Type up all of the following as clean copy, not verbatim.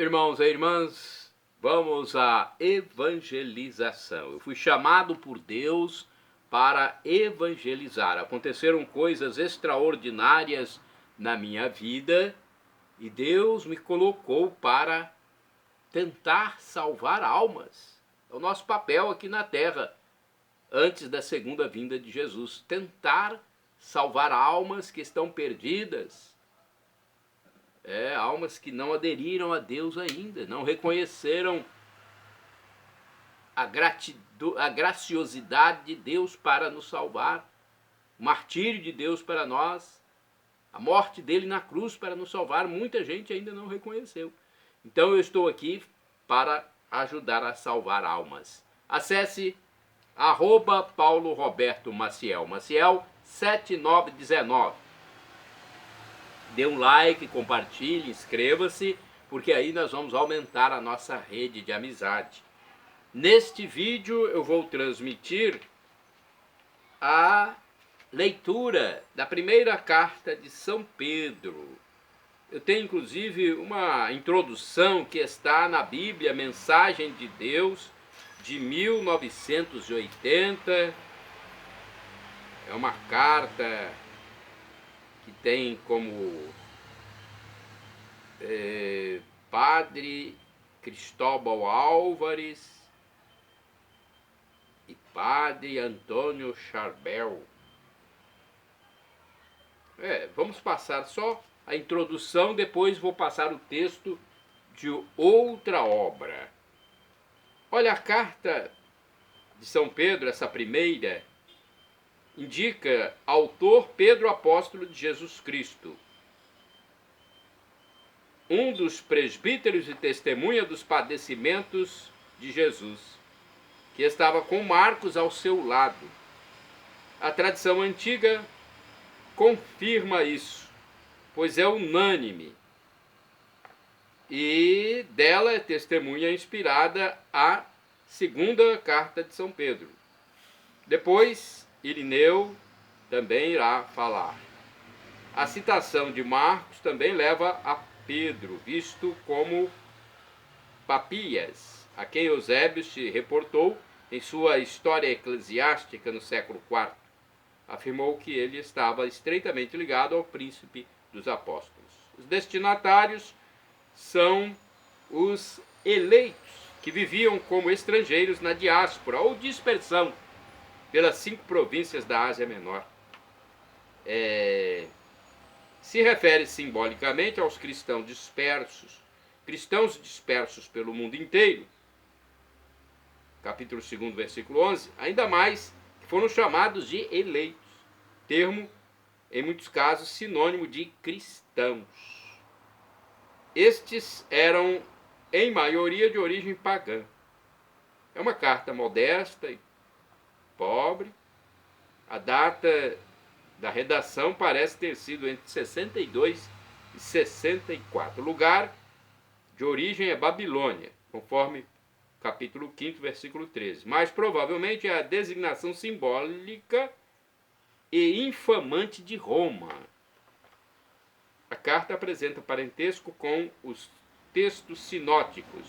Irmãos e irmãs, vamos à evangelização. Eu fui chamado por Deus para evangelizar. Aconteceram coisas extraordinárias na minha vida e Deus me colocou para tentar salvar almas. É o nosso papel aqui na terra, antes da segunda vinda de Jesus. Tentar salvar almas que estão perdidas. Almas que não aderiram a Deus ainda, não reconheceram a graciosidade de Deus para nos salvar, o martírio de Deus para nós, a morte dele na cruz para nos salvar. Muita gente ainda não reconheceu. Então eu estou aqui para ajudar a salvar almas. Acesse @Paulo Roberto Maciel, Maciel 7919. Dê um like, compartilhe, inscreva-se, porque aí nós vamos aumentar a nossa rede de amizade. Neste vídeo eu vou transmitir a leitura da primeira carta de São Pedro. Eu tenho inclusive uma introdução que está na Bíblia, Mensagem de Deus, de 1980. É uma carta que tem como Padre Cristóbal Álvares e Padre Antônio Charbel. Vamos passar só a introdução, depois vou passar o texto de outra obra. Olha, a carta de São Pedro, essa primeira, indica autor Pedro, apóstolo de Jesus Cristo, um dos presbíteros e testemunha dos padecimentos de Jesus, que estava com Marcos ao seu lado. A tradição antiga confirma isso, pois é unânime, e dela é testemunha inspirada a segunda carta de São Pedro. Depois, Irineu também irá falar. A citação de Marcos também leva a Pedro, visto como Papias, a quem Eusébio se reportou em sua História Eclesiástica no século IV. Afirmou que ele estava estreitamente ligado ao príncipe dos apóstolos. Os destinatários são os eleitos, que viviam como estrangeiros na diáspora ou dispersão pelas 5 províncias da Ásia Menor. Se refere simbolicamente aos cristãos dispersos pelo mundo inteiro. Capítulo 2, versículo 11, ainda mais que foram chamados de eleitos, termo, em muitos casos, sinônimo de cristãos. Estes eram, em maioria, de origem pagã. É uma carta modesta e pobre. A data da redação parece ter sido entre 62 e 64. O lugar de origem é Babilônia, conforme capítulo 5, versículo 13. Mas provavelmente é a designação simbólica e infamante de Roma. A carta apresenta parentesco com os textos sinóticos,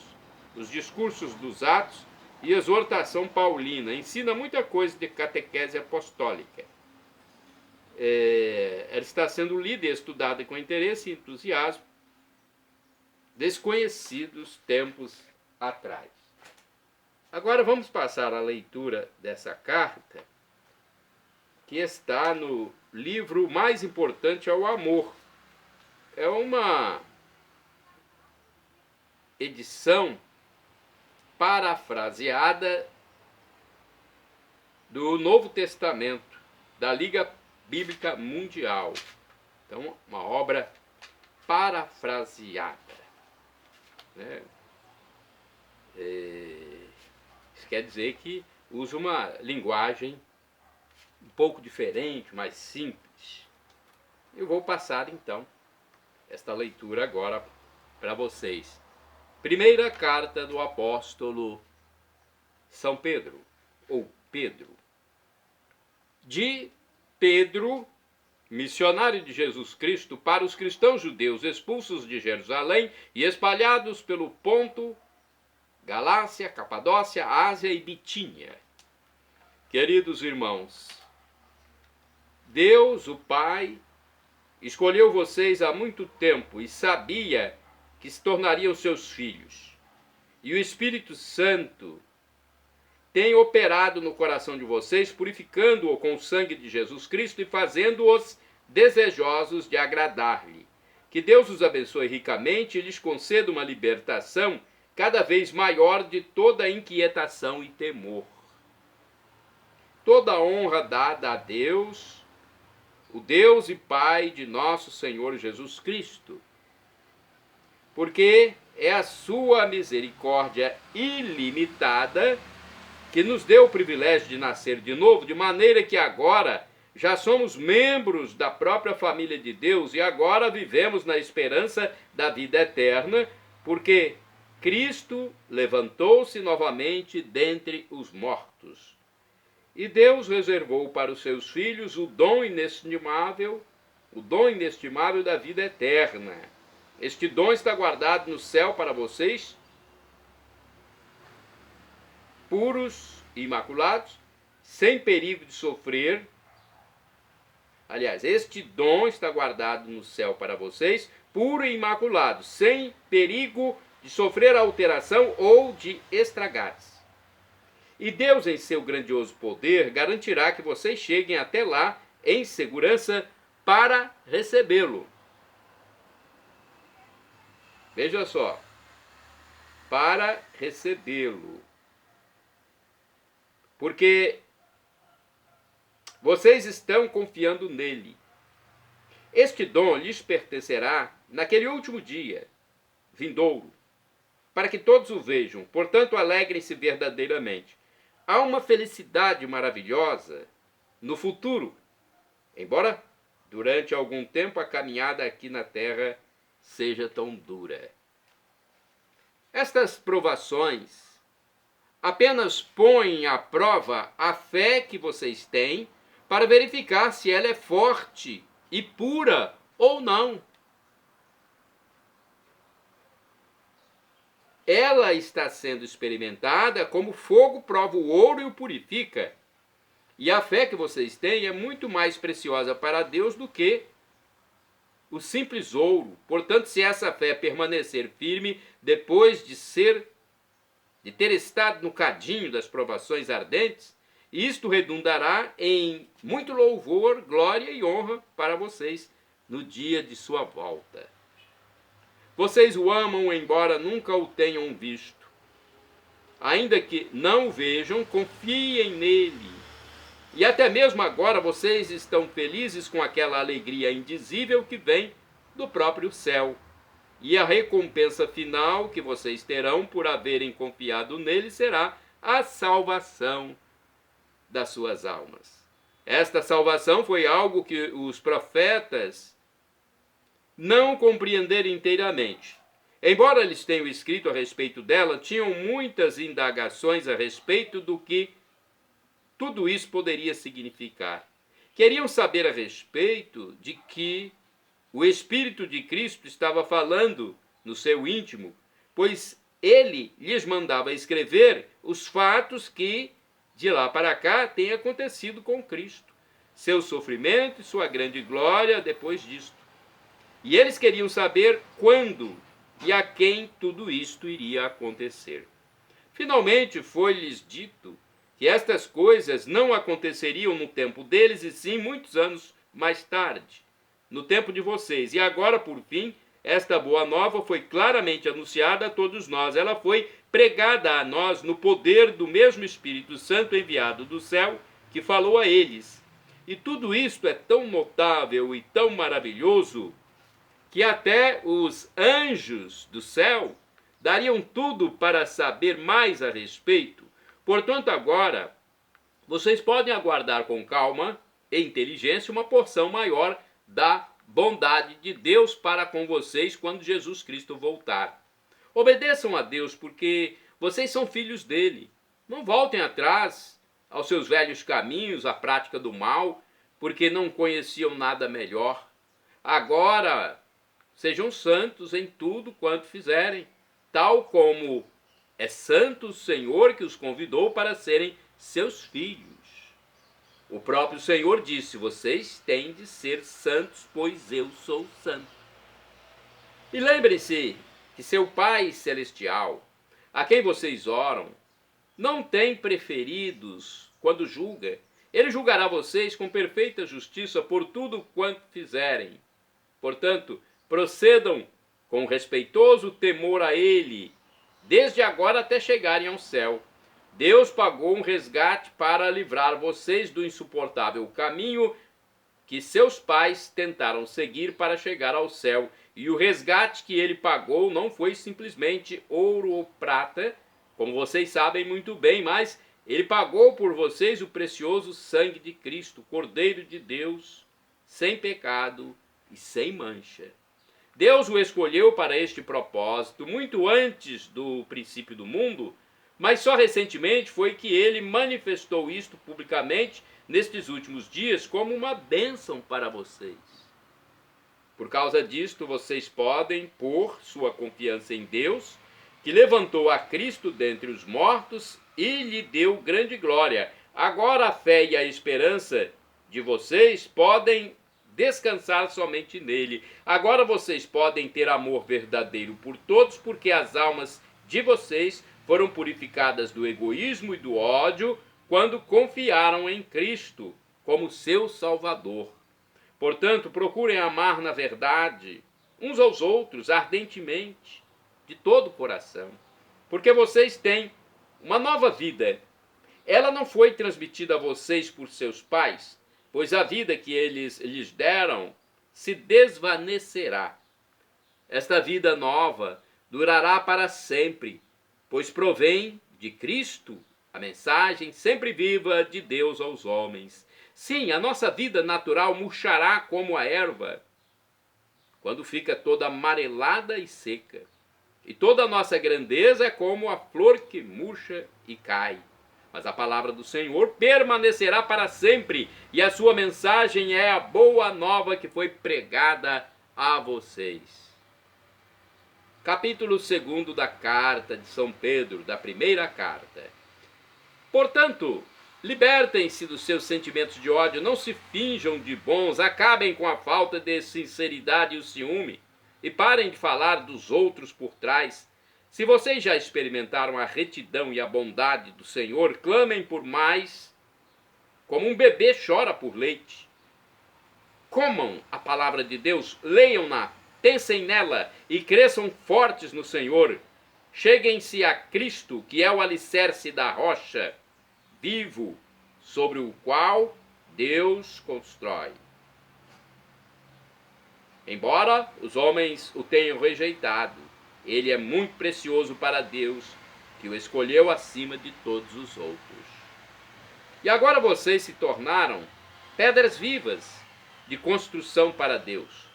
os discursos dos Atos e exortação paulina. Ensina muita coisa de catequese apostólica. Ela está sendo lida e estudada com interesse e entusiasmo, desconhecidos tempos atrás. Agora vamos passar a leitura dessa carta, que está no livro mais importante, é o Amor. É uma edição parafraseada do Novo Testamento, da Liga Bíblica Mundial. Então, uma obra parafraseada. Isso quer dizer que usa uma linguagem um pouco diferente, mais simples. Eu vou passar, então, esta leitura agora para vocês. Primeira carta do apóstolo São Pedro, ou Pedro. De Pedro, missionário de Jesus Cristo para os cristãos judeus expulsos de Jerusalém e espalhados pelo Ponto, Galácia, Capadócia, Ásia e Bitínia. Queridos irmãos, Deus, o Pai, escolheu vocês há muito tempo e sabia que se tornariam seus filhos. E o Espírito Santo tem operado no coração de vocês, purificando-o com o sangue de Jesus Cristo e fazendo-os desejosos de agradar-lhe. Que Deus os abençoe ricamente e lhes conceda uma libertação cada vez maior de toda inquietação e temor. Toda honra dada a Deus, o Deus e Pai de nosso Senhor Jesus Cristo, porque é a sua misericórdia ilimitada que nos deu o privilégio de nascer de novo, de maneira que agora já somos membros da própria família de Deus e agora vivemos na esperança da vida eterna, porque Cristo levantou-se novamente dentre os mortos. E Deus reservou para os seus filhos o dom inestimável da vida eterna. Este dom está guardado no céu para vocês, puros e imaculados, sem perigo de sofrer. Aliás, este dom está guardado no céu para vocês, puro e imaculado, sem perigo de sofrer alteração ou de estragar-se. E Deus, em seu grandioso poder, garantirá que vocês cheguem até lá em segurança para recebê-lo. Veja só, para recebê-lo. Porque vocês estão confiando nele. Este dom lhes pertencerá naquele último dia vindouro, para que todos o vejam. Portanto, alegrem-se verdadeiramente. Há uma felicidade maravilhosa no futuro, embora durante algum tempo a caminhada aqui na terra seja tão dura. Estas provações apenas põem à prova a fé que vocês têm para verificar se ela é forte e pura ou não. Ela está sendo experimentada como fogo prova o ouro e o purifica. E a fé que vocês têm é muito mais preciosa para Deus do que o simples ouro. Portanto, se essa fé permanecer firme depois de ter estado no cadinho das provações ardentes, isto redundará em muito louvor, glória e honra para vocês no dia de sua volta. Vocês o amam, embora nunca o tenham visto. Ainda que não o vejam, confiem nele. E até mesmo agora vocês estão felizes com aquela alegria indizível que vem do próprio céu. E a recompensa final que vocês terão por haverem confiado nele será a salvação das suas almas. Esta salvação foi algo que os profetas não compreenderam inteiramente. Embora eles tenham escrito a respeito dela, tinham muitas indagações a respeito do que tudo isso poderia significar. Queriam saber a respeito de que o Espírito de Cristo estava falando no seu íntimo, pois ele lhes mandava escrever os fatos que, de lá para cá, têm acontecido com Cristo, seu sofrimento e sua grande glória depois disto. E eles queriam saber quando e a quem tudo isto iria acontecer. Finalmente foi-lhes dito que estas coisas não aconteceriam no tempo deles, e sim muitos anos mais tarde, no tempo de vocês. E agora, por fim, esta boa nova foi claramente anunciada a todos nós. Ela foi pregada a nós no poder do mesmo Espírito Santo enviado do céu, que falou a eles. E tudo isto é tão notável e tão maravilhoso que até os anjos do céu dariam tudo para saber mais a respeito. Portanto, agora, vocês podem aguardar com calma e inteligência uma porção maior da bondade de Deus para com vocês quando Jesus Cristo voltar. Obedeçam a Deus, porque vocês são filhos dele. Não voltem atrás aos seus velhos caminhos, à prática do mal, porque não conheciam nada melhor. Agora, sejam santos em tudo quanto fizerem, tal como é santo o Senhor que os convidou para serem seus filhos. O próprio Senhor disse: vocês têm de ser santos, pois eu sou santo. E lembrem-se que seu Pai Celestial, a quem vocês oram, não tem preferidos quando julga. Ele julgará vocês com perfeita justiça por tudo quanto fizerem. Portanto, procedam com respeitoso temor a Ele, desde agora até chegarem ao céu. Deus pagou um resgate para livrar vocês do insuportável caminho que seus pais tentaram seguir para chegar ao céu. E o resgate que ele pagou não foi simplesmente ouro ou prata, como vocês sabem muito bem, mas ele pagou por vocês o precioso sangue de Cristo, Cordeiro de Deus, sem pecado e sem mancha. Deus o escolheu para este propósito muito antes do princípio do mundo, mas só recentemente foi que ele manifestou isto publicamente nestes últimos dias como uma bênção para vocês. Por causa disto, vocês podem pôr sua confiança em Deus, que levantou a Cristo dentre os mortos e lhe deu grande glória. Agora a fé e a esperança de vocês podem descansar somente nele. Agora vocês podem ter amor verdadeiro por todos, porque as almas de vocês foram purificadas do egoísmo e do ódio quando confiaram em Cristo como seu Salvador. Portanto, procurem amar na verdade uns aos outros ardentemente, de todo o coração, porque vocês têm uma nova vida. Ela não foi transmitida a vocês por seus pais, pois a vida que eles lhes deram se desvanecerá. Esta vida nova durará para sempre, pois provém de Cristo, a mensagem sempre viva de Deus aos homens. Sim, a nossa vida natural murchará como a erva, quando fica toda amarelada e seca. E toda a nossa grandeza é como a flor que murcha e cai. Mas a palavra do Senhor permanecerá para sempre, e a sua mensagem é a boa nova que foi pregada a vocês. Capítulo 2 da carta de São Pedro, da primeira carta. Portanto, libertem-se dos seus sentimentos de ódio, não se finjam de bons, acabem com a falta de sinceridade e o ciúme, e parem de falar dos outros por trás. Se vocês já experimentaram a retidão e a bondade do Senhor, clamem por mais, como um bebê chora por leite. Comam a palavra de Deus, leiam-na, pensem nela e cresçam fortes no Senhor. Cheguem-se a Cristo, que é o alicerce da rocha, vivo, sobre o qual Deus constrói. Embora os homens o tenham rejeitado, ele é muito precioso para Deus, que o escolheu acima de todos os outros. E agora vocês se tornaram pedras vivas de construção para Deus,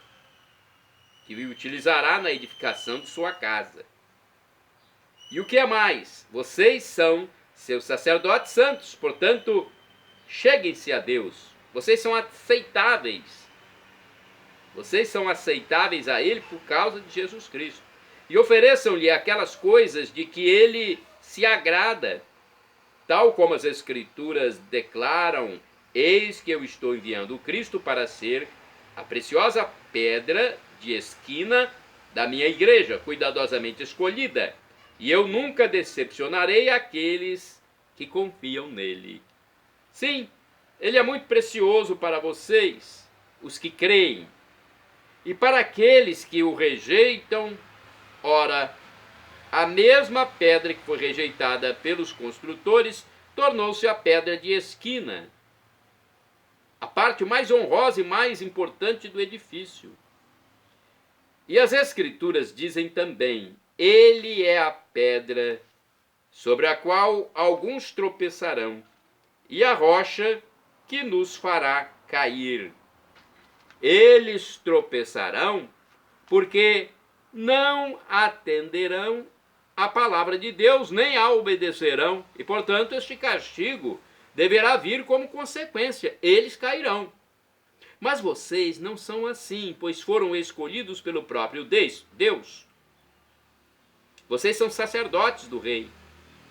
que o utilizará na edificação de sua casa. E o que é mais? Vocês são seus sacerdotes santos, portanto, cheguem-se a Deus. Vocês são aceitáveis. Vocês são aceitáveis a Ele por causa de Jesus Cristo. E ofereçam-lhe aquelas coisas de que Ele se agrada, tal como as Escrituras declaram: eis que eu estou enviando o Cristo para ser a preciosa pedra de esquina da minha igreja, cuidadosamente escolhida, e eu nunca decepcionarei aqueles que confiam nele. Sim, ele é muito precioso para vocês, os que creem, e para aqueles que o rejeitam, ora, a mesma pedra que foi rejeitada pelos construtores tornou-se a pedra de esquina, a parte mais honrosa e mais importante do edifício. E as Escrituras dizem também: ele é a pedra sobre a qual alguns tropeçarão, e a rocha que nos fará cair. Eles tropeçarão porque não atenderão à palavra de Deus, nem a obedecerão, e portanto este castigo deverá vir como consequência. Eles cairão. Mas vocês não são assim, pois foram escolhidos pelo próprio Deus. Vocês são sacerdotes do rei,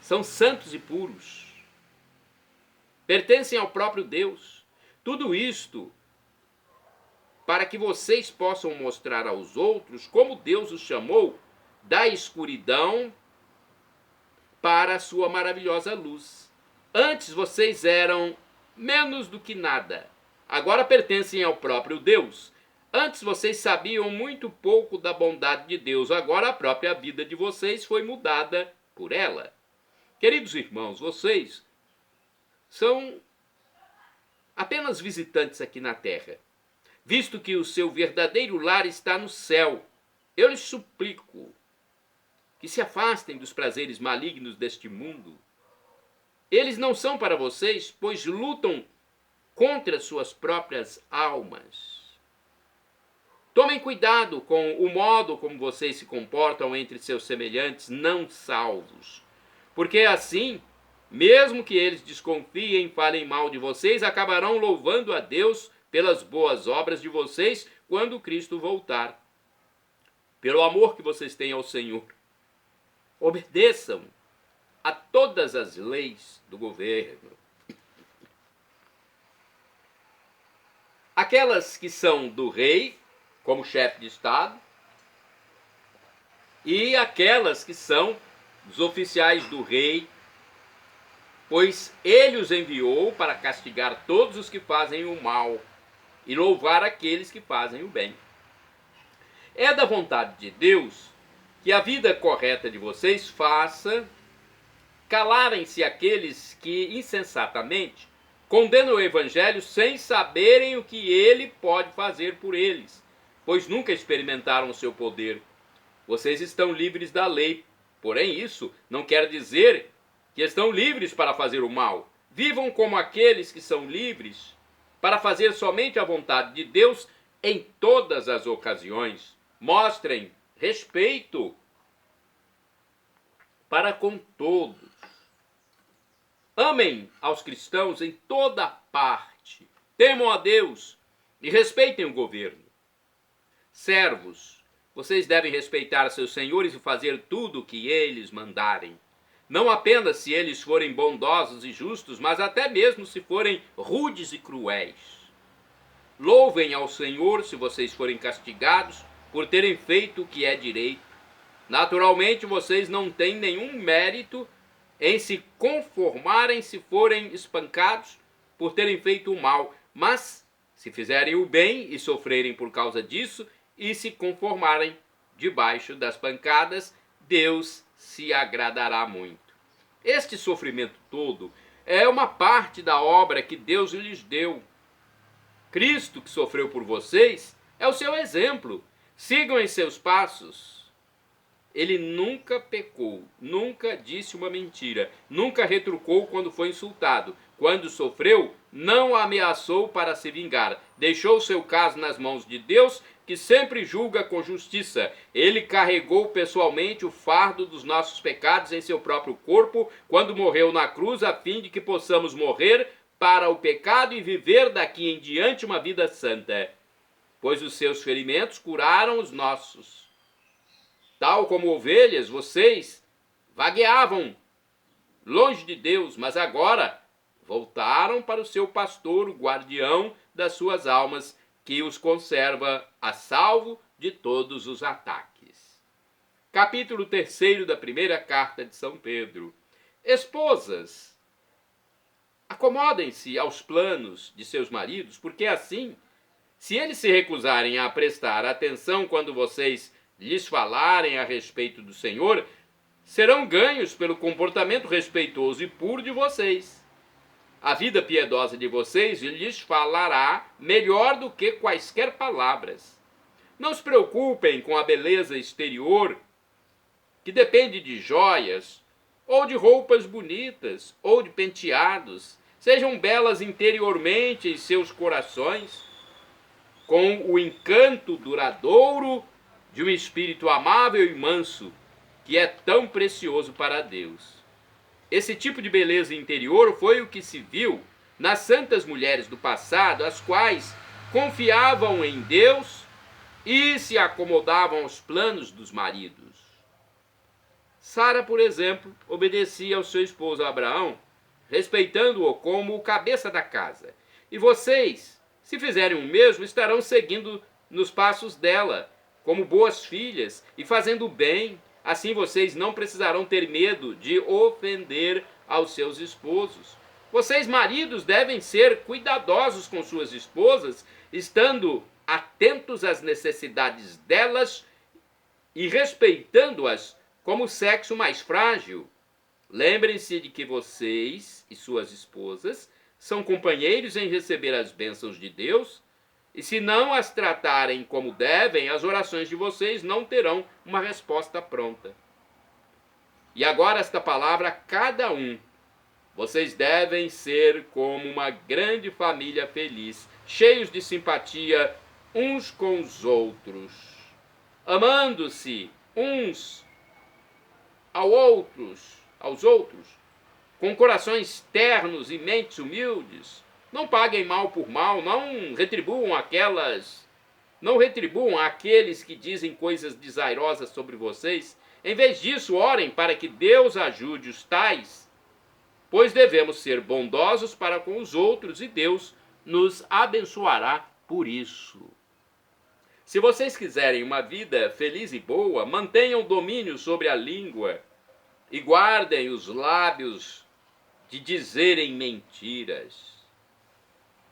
são santos e puros, pertencem ao próprio Deus. Tudo isto para que vocês possam mostrar aos outros como Deus os chamou da escuridão para a sua maravilhosa luz. Antes vocês eram menos do que nada, agora pertencem ao próprio Deus. Antes vocês sabiam muito pouco da bondade de Deus, agora a própria vida de vocês foi mudada por ela. Queridos irmãos, vocês são apenas visitantes aqui na terra, visto que o seu verdadeiro lar está no céu. Eu lhes suplico que se afastem dos prazeres malignos deste mundo. Eles não são para vocês, pois lutam contra suas próprias almas. Tomem cuidado com o modo como vocês se comportam entre seus semelhantes não salvos, porque assim, mesmo que eles desconfiem e falem mal de vocês, acabarão louvando a Deus pelas boas obras de vocês quando Cristo voltar. Pelo amor que vocês têm ao Senhor, obedeçam a todas as leis do governo. Aquelas que são do rei, como chefe de Estado, e aquelas que são dos oficiais do rei, pois ele os enviou para castigar todos os que fazem o mal e louvar aqueles que fazem o bem. É da vontade de Deus que a vida correta de vocês faça calarem-se aqueles que insensatamente condenam o Evangelho sem saberem o que ele pode fazer por eles, pois nunca experimentaram o seu poder. Vocês estão livres da lei, porém isso não quer dizer que estão livres para fazer o mal. Vivam como aqueles que são livres para fazer somente a vontade de Deus em todas as ocasiões. Mostrem respeito para com todos. Amem aos cristãos em toda parte. Temam a Deus e respeitem o governo. Servos, vocês devem respeitar seus senhores e fazer tudo o que eles mandarem. Não apenas se eles forem bondosos e justos, mas até mesmo se forem rudes e cruéis. Louvem ao Senhor se vocês forem castigados por terem feito o que é direito. Naturalmente, vocês não têm nenhum mérito em se conformarem se forem espancados por terem feito o mal, mas se fizerem o bem e sofrerem por causa disso e se conformarem debaixo das pancadas, Deus se agradará muito. Este sofrimento todo é uma parte da obra que Deus lhes deu. Cristo, que sofreu por vocês, é o seu exemplo. Sigam em seus passos. Ele nunca pecou, nunca disse uma mentira, nunca retrucou quando foi insultado. Quando sofreu, não ameaçou para se vingar. Deixou seu caso nas mãos de Deus, que sempre julga com justiça. Ele carregou pessoalmente o fardo dos nossos pecados em seu próprio corpo, quando morreu na cruz, a fim de que possamos morrer para o pecado e viver daqui em diante uma vida santa. Pois os seus ferimentos curaram os nossos. Tal como ovelhas, vocês vagueavam longe de Deus, mas agora voltaram para o seu pastor, o guardião das suas almas, que os conserva a salvo de todos os ataques. Capítulo 3 da primeira carta de São Pedro. Esposas, acomodem-se aos planos de seus maridos, porque assim, se eles se recusarem a prestar atenção quando vocês lhes falarem a respeito do Senhor, serão ganhos pelo comportamento respeitoso e puro de vocês. A vida piedosa de vocês lhes falará melhor do que quaisquer palavras. Não se preocupem com a beleza exterior, que depende de joias, ou de roupas bonitas, ou de penteados. Sejam belas interiormente em seus corações, com o encanto duradouro de um espírito amável e manso, que é tão precioso para Deus. Esse tipo de beleza interior foi o que se viu nas santas mulheres do passado, as quais confiavam em Deus e se acomodavam aos planos dos maridos. Sara, por exemplo, obedecia ao seu esposo Abraão, respeitando-o como o cabeça da casa. E vocês, se fizerem o mesmo, estarão seguindo nos passos dela, como boas filhas, e fazendo o bem. Assim vocês não precisarão ter medo de ofender aos seus esposos. Vocês, maridos, devem ser cuidadosos com suas esposas, estando atentos às necessidades delas e respeitando-as como o sexo mais frágil. Lembrem-se de que vocês e suas esposas são companheiros em receber as bênçãos de Deus, e se não as tratarem como devem, as orações de vocês não terão uma resposta pronta. E agora esta palavra a cada um. Vocês devem ser como uma grande família feliz, cheios de simpatia uns com os outros, amando-se uns aos outros, com corações ternos e mentes humildes. Não paguem mal por mal, não retribuam aqueles que dizem coisas desairosas sobre vocês. Em vez disso, orem para que Deus ajude os tais, pois devemos ser bondosos para com os outros e Deus nos abençoará por isso. Se vocês quiserem uma vida feliz e boa, mantenham domínio sobre a língua e guardem os lábios de dizerem mentiras.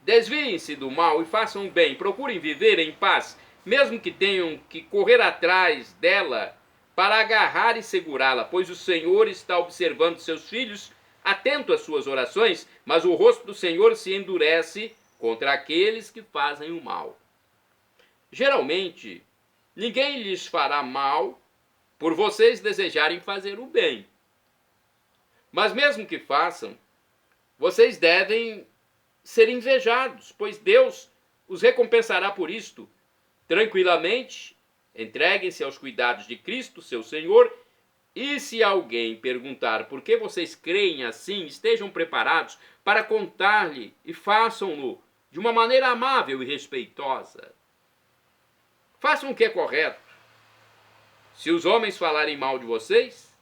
Desviem-se do mal e façam o bem, procurem viver em paz, mesmo que tenham que correr atrás dela para agarrar e segurá-la, pois o Senhor está observando seus filhos, atento às suas orações, mas o rosto do Senhor se endurece contra aqueles que fazem o mal. Geralmente, ninguém lhes fará mal por vocês desejarem fazer o bem. Mas mesmo que façam, vocês devem ser invejados, pois Deus os recompensará por isto. Tranquilamente, entreguem-se aos cuidados de Cristo, seu Senhor, e se alguém perguntar por que vocês creem assim, estejam preparados para contar-lhe e façam-no de uma maneira amável e respeitosa. Façam o que é correto. Se os homens falarem mal de vocês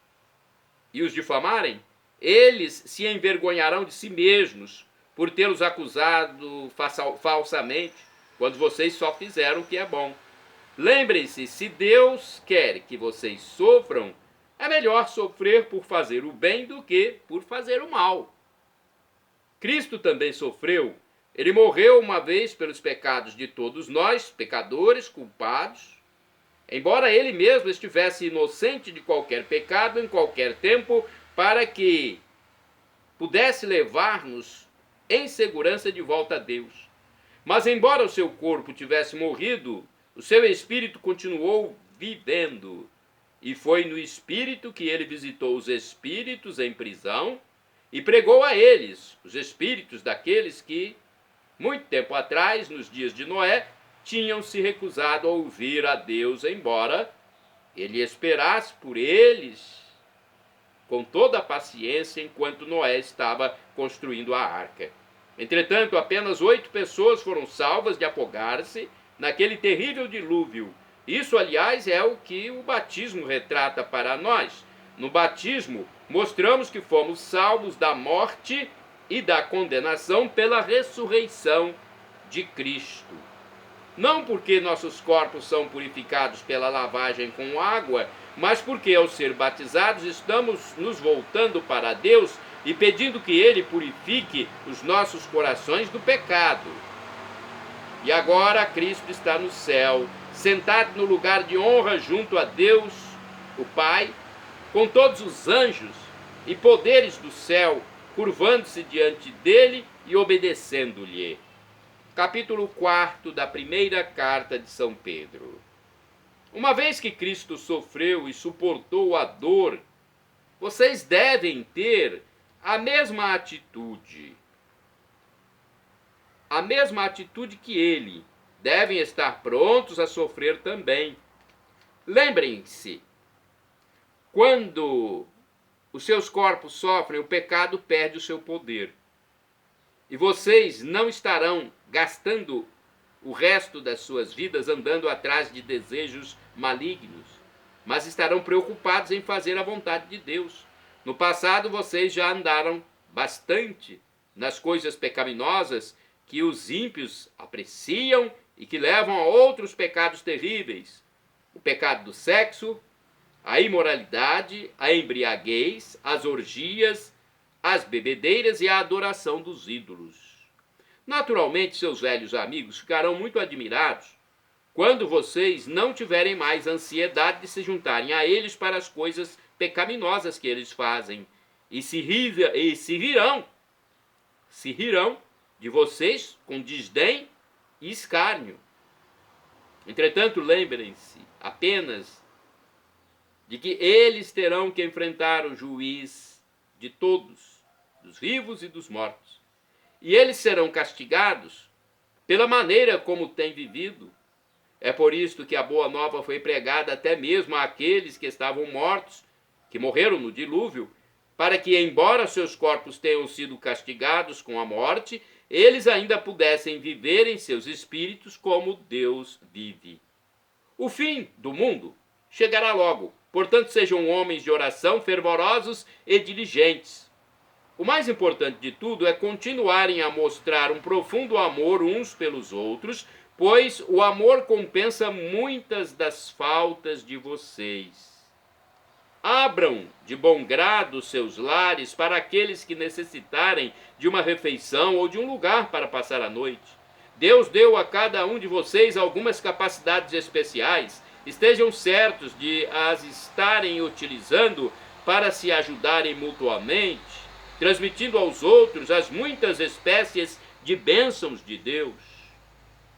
e os difamarem, eles se envergonharão de si mesmos por tê-los acusado falsamente, quando vocês só fizeram o que é bom. Lembrem-se, se Deus quer que vocês sofram, é melhor sofrer por fazer o bem do que por fazer o mal. Cristo também sofreu. Ele morreu uma vez pelos pecados de todos nós, pecadores, culpados. Embora ele mesmo estivesse inocente de qualquer pecado em qualquer tempo, para que pudesse levar-nos em segurança de volta a Deus. Mas embora o seu corpo tivesse morrido, o seu espírito continuou vivendo. E foi no espírito que ele visitou os espíritos em prisão e pregou a eles, os espíritos daqueles que, muito tempo atrás, nos dias de Noé, tinham se recusado a ouvir a Deus, embora ele esperasse por eles com toda a paciência enquanto Noé estava construindo a arca. Entretanto, apenas 8 pessoas foram salvas de afogar-se naquele terrível dilúvio. Isso, aliás, é o que o batismo retrata para nós. No batismo, mostramos que fomos salvos da morte e da condenação pela ressurreição de Cristo. Não porque nossos corpos são purificados pela lavagem com água, mas porque ao ser batizados estamos nos voltando para Deus e pedindo que Ele purifique os nossos corações do pecado. E agora Cristo está no céu, sentado no lugar de honra junto a Deus, o Pai, com todos os anjos e poderes do céu, curvando-se diante dele e obedecendo-lhe. Capítulo 4 da primeira carta de São Pedro. Uma vez que Cristo sofreu e suportou a dor, vocês devem ter a mesma atitude. A mesma atitude que ele. Devem estar prontos a sofrer também. Lembrem-se, quando os seus corpos sofrem, o pecado perde o seu poder. E vocês não estarão gastando o resto das suas vidas andando atrás de desejos malignos, mas estarão preocupados em fazer a vontade de Deus. No passado, vocês já andaram bastante nas coisas pecaminosas que os ímpios apreciam e que levam a outros pecados terríveis: o pecado do sexo, a imoralidade, a embriaguez, as orgias, as bebedeiras e a adoração dos ídolos. Naturalmente, seus velhos amigos ficarão muito admirados quando vocês não tiverem mais ansiedade de se juntarem a eles para as coisas pecaminosas que eles fazem, e se rirão de vocês com desdém e escárnio. Entretanto, lembrem-se apenas de que eles terão que enfrentar o juiz de todos, dos vivos e dos mortos. E eles serão castigados pela maneira como têm vivido. É por isto que a boa nova foi pregada até mesmo àqueles que estavam mortos, que morreram no dilúvio, para que, embora seus corpos tenham sido castigados com a morte, eles ainda pudessem viver em seus espíritos como Deus vive. O fim do mundo chegará logo, portanto sejam homens de oração fervorosos e diligentes. O mais importante de tudo é continuarem a mostrar um profundo amor uns pelos outros, pois o amor compensa muitas das faltas de vocês. Abram de bom grado seus lares para aqueles que necessitarem de uma refeição ou de um lugar para passar a noite. Deus deu a cada um de vocês algumas capacidades especiais. Estejam certos de as estarem utilizando para se ajudarem mutuamente, transmitindo aos outros as muitas espécies de bênçãos de Deus.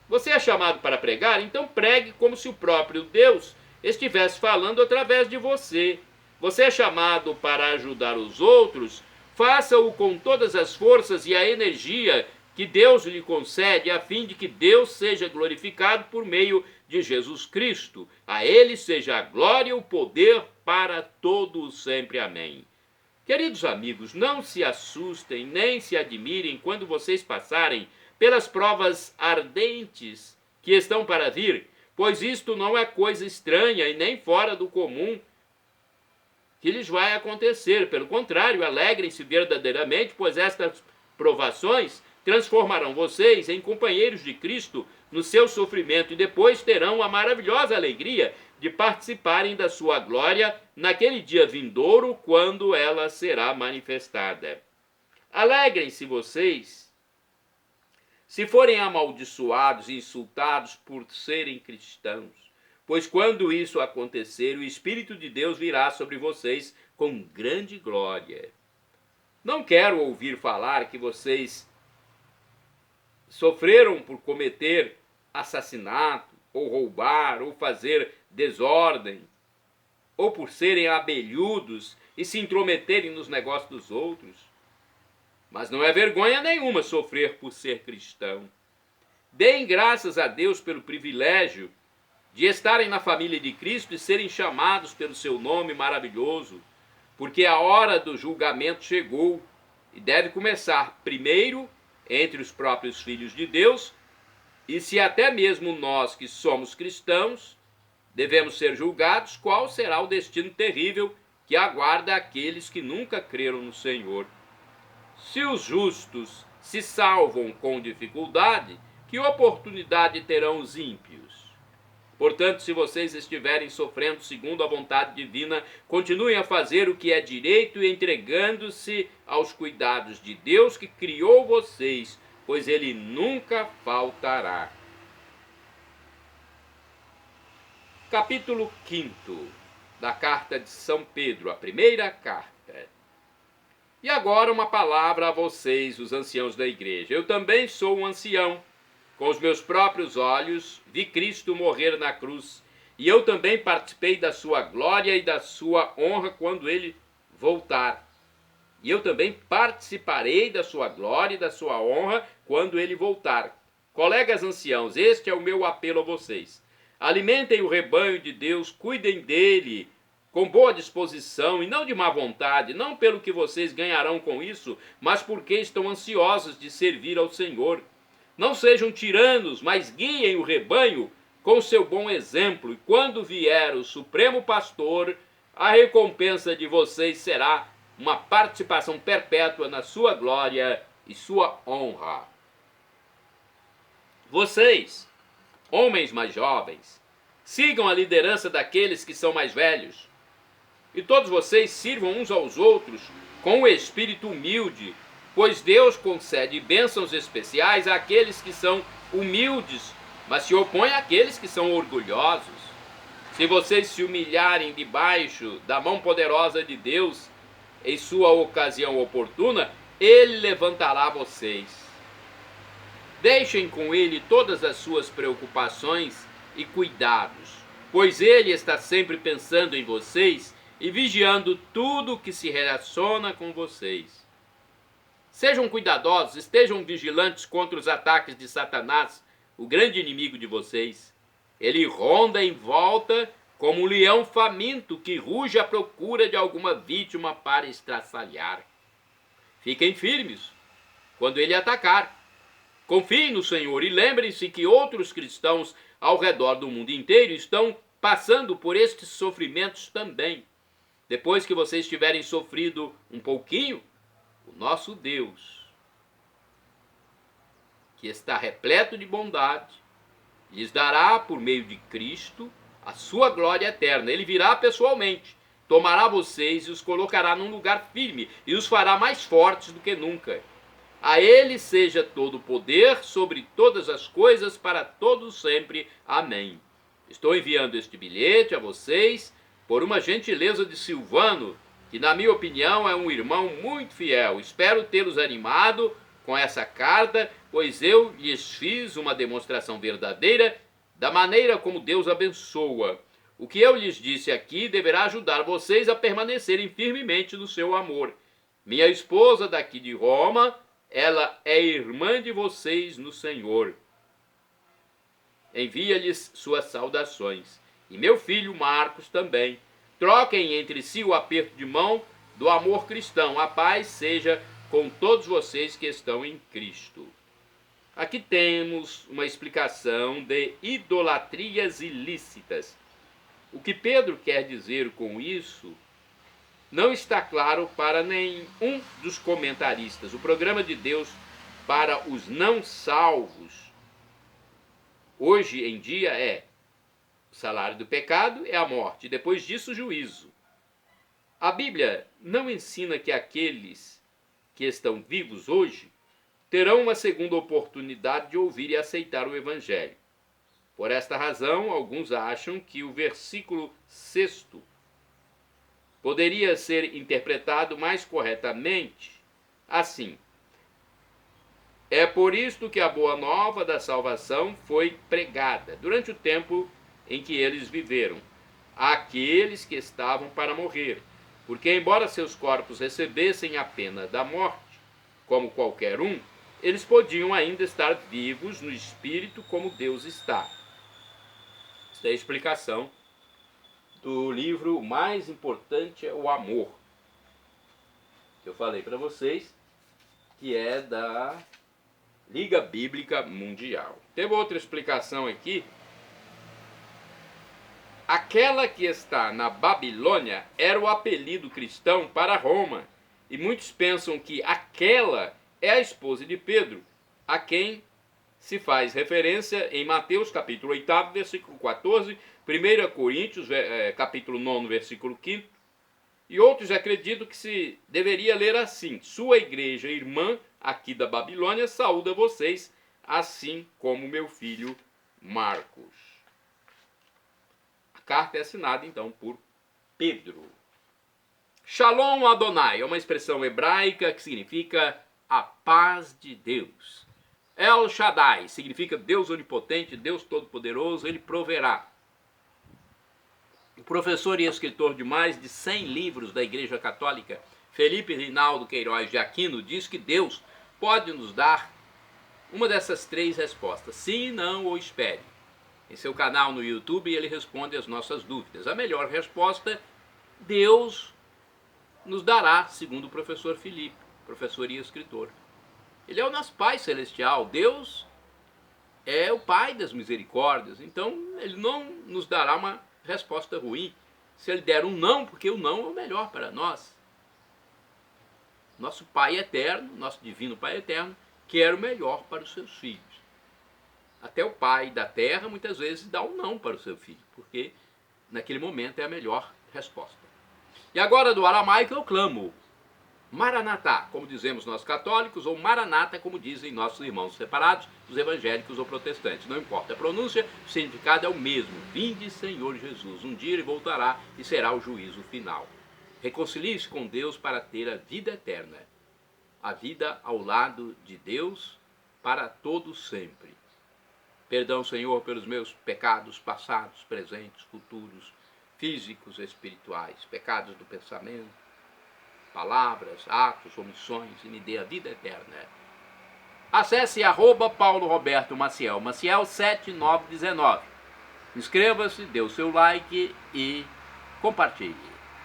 Você é chamado para pregar? Então pregue como se o próprio Deus estivesse falando através de você. Você é chamado para ajudar os outros? Faça-o com todas as forças e a energia que Deus lhe concede, a fim de que Deus seja glorificado por meio de Jesus Cristo. A Ele seja a glória e o poder para todos sempre. Amém. Queridos amigos, não se assustem nem se admirem quando vocês passarem pelas provas ardentes que estão para vir, pois isto não é coisa estranha e nem fora do comum que lhes vai acontecer. Pelo contrário, alegrem-se verdadeiramente, pois estas provações transformarão vocês em companheiros de Cristo no seu sofrimento e depois terão a maravilhosa alegria de participarem da sua glória naquele dia vindouro, quando ela será manifestada. Alegrem-se vocês se forem amaldiçoados e insultados por serem cristãos, pois quando isso acontecer, o Espírito de Deus virá sobre vocês com grande glória. Não quero ouvir falar que vocês sofreram por cometer assassinato, ou roubar, ou fazer desordem, ou por serem abelhudos e se intrometerem nos negócios dos outros. Mas não é vergonha nenhuma sofrer por ser cristão. Deem graças a Deus pelo privilégio de estarem na família de Cristo e serem chamados pelo seu nome maravilhoso, porque a hora do julgamento chegou e deve começar primeiro entre os próprios filhos de Deus, e se até mesmo nós que somos cristãos devemos ser julgados, qual será o destino terrível que aguarda aqueles que nunca creram no Senhor. Se os justos se salvam com dificuldade, que oportunidade terão os ímpios? Portanto, se vocês estiverem sofrendo segundo a vontade divina, continuem a fazer o que é direito e entregando-se aos cuidados de Deus que criou vocês, pois Ele nunca faltará. Capítulo 5 da carta de São Pedro, a primeira carta. E agora uma palavra a vocês, os anciãos da igreja. Eu também sou um ancião. Com os meus próprios olhos vi Cristo morrer na cruz, e eu também participei da sua glória e da sua honra quando ele voltar. E eu também participarei da sua glória e da sua honra quando ele voltar. Colegas anciãos, este é o meu apelo a vocês. Alimentem o rebanho de Deus, cuidem dele com boa disposição e não de má vontade, não pelo que vocês ganharão com isso, mas porque estão ansiosos de servir ao Senhor. Não sejam tiranos, mas guiem o rebanho com seu bom exemplo. E quando vier o Supremo Pastor, a recompensa de vocês será uma participação perpétua na sua glória e sua honra. Vocês, homens mais jovens, sigam a liderança daqueles que são mais velhos. E todos vocês sirvam uns aos outros com o espírito humilde, pois Deus concede bênçãos especiais àqueles que são humildes, mas se opõe àqueles que são orgulhosos. Se vocês se humilharem debaixo da mão poderosa de Deus, em sua ocasião oportuna, Ele levantará vocês. Deixem com Ele todas as suas preocupações e cuidados, pois Ele está sempre pensando em vocês e vigiando tudo que se relaciona com vocês. Sejam cuidadosos, estejam vigilantes contra os ataques de Satanás, o grande inimigo de vocês. Ele ronda em volta como um leão faminto que ruge à procura de alguma vítima para estraçalhar. Fiquem firmes quando ele atacar. Confiem no Senhor e lembrem-se que outros cristãos ao redor do mundo inteiro estão passando por estes sofrimentos também. Depois que vocês tiverem sofrido um pouquinho, o nosso Deus, que está repleto de bondade, lhes dará, por meio de Cristo, a sua glória eterna. Ele virá pessoalmente, tomará vocês e os colocará num lugar firme e os fará mais fortes do que nunca. A Ele seja todo o poder sobre todas as coisas para todos sempre. Amém. Estou enviando este bilhete a vocês por uma gentileza de Silvano, que na minha opinião é um irmão muito fiel. Espero tê-los animado com essa carta, pois eu lhes fiz uma demonstração verdadeira da maneira como Deus abençoa. O que eu lhes disse aqui deverá ajudar vocês a permanecerem firmemente no seu amor. Minha esposa daqui de Roma, ela é irmã de vocês no Senhor. Envia-lhes suas saudações. E meu filho Marcos também. Troquem entre si o aperto de mão do amor cristão. A paz seja com todos vocês que estão em Cristo. Aqui temos uma explicação de idolatrias ilícitas. O que Pedro quer dizer com isso não está claro para nenhum dos comentaristas. O programa de Deus para os não salvos hoje em dia é: o salário do pecado é a morte, e depois disso o juízo. A Bíblia não ensina que aqueles que estão vivos hoje terão uma segunda oportunidade de ouvir e aceitar o Evangelho. Por esta razão, alguns acham que o versículo 6º poderia ser interpretado mais corretamente assim: é por isto que a boa nova da salvação foi pregada durante o tempo em que eles viveram, àqueles que estavam para morrer, porque embora seus corpos recebessem a pena da morte, como qualquer um, eles podiam ainda estar vivos no espírito como Deus está. Esta é a explicação do livro mais importante é o Amor, que eu falei para vocês, que é da Liga Bíblica Mundial. Tem outra explicação aqui. Aquela que está na Babilônia era o apelido cristão para Roma, e muitos pensam que aquela é a esposa de Pedro, a quem se faz referência em Mateus capítulo 8, versículo 14, 1 Coríntios capítulo 9, versículo 5, e outros acreditam que se deveria ler assim: sua igreja irmã aqui da Babilônia saúda vocês, assim como meu filho Marcos. A carta é assinada então por Pedro. Shalom Adonai é uma expressão hebraica que significa a paz de Deus. El Shaddai significa Deus onipotente, Deus todo-poderoso, ele proverá. O professor e escritor de mais de 100 livros da Igreja Católica, Felipe Rinaldo Queiroz de Aquino, diz que Deus pode nos dar uma dessas três respostas: sim, não ou espere. Em seu canal no YouTube ele responde as nossas dúvidas. A melhor resposta, Deus nos dará, segundo o professor Felipe, professor e escritor. Ele é o nosso Pai Celestial. Deus é o Pai das misericórdias. Então, Ele não nos dará uma resposta ruim se Ele der um não, porque o não é o melhor para nós. Nosso Pai eterno, nosso divino Pai eterno, quer o melhor para os seus filhos. Até o pai da terra muitas vezes dá um não para o seu filho, porque naquele momento é a melhor resposta. E agora do aramaico eu clamo Maranatá, como dizemos nós católicos, ou Maranata, como dizem nossos irmãos separados, os evangélicos ou protestantes. Não importa a pronúncia, o significado é o mesmo. Vinde, Senhor Jesus. Um dia Ele voltará e será o juízo final. Reconcilie-se com Deus para ter a vida eterna. A vida ao lado de Deus para todo sempre. Perdão, Senhor, pelos meus pecados passados, presentes, futuros, físicos, espirituais, pecados do pensamento, palavras, atos, omissões, e me dê a vida eterna. Acesse @Paulo Roberto Maciel, Maciel 7919. Inscreva-se, dê o seu like e compartilhe.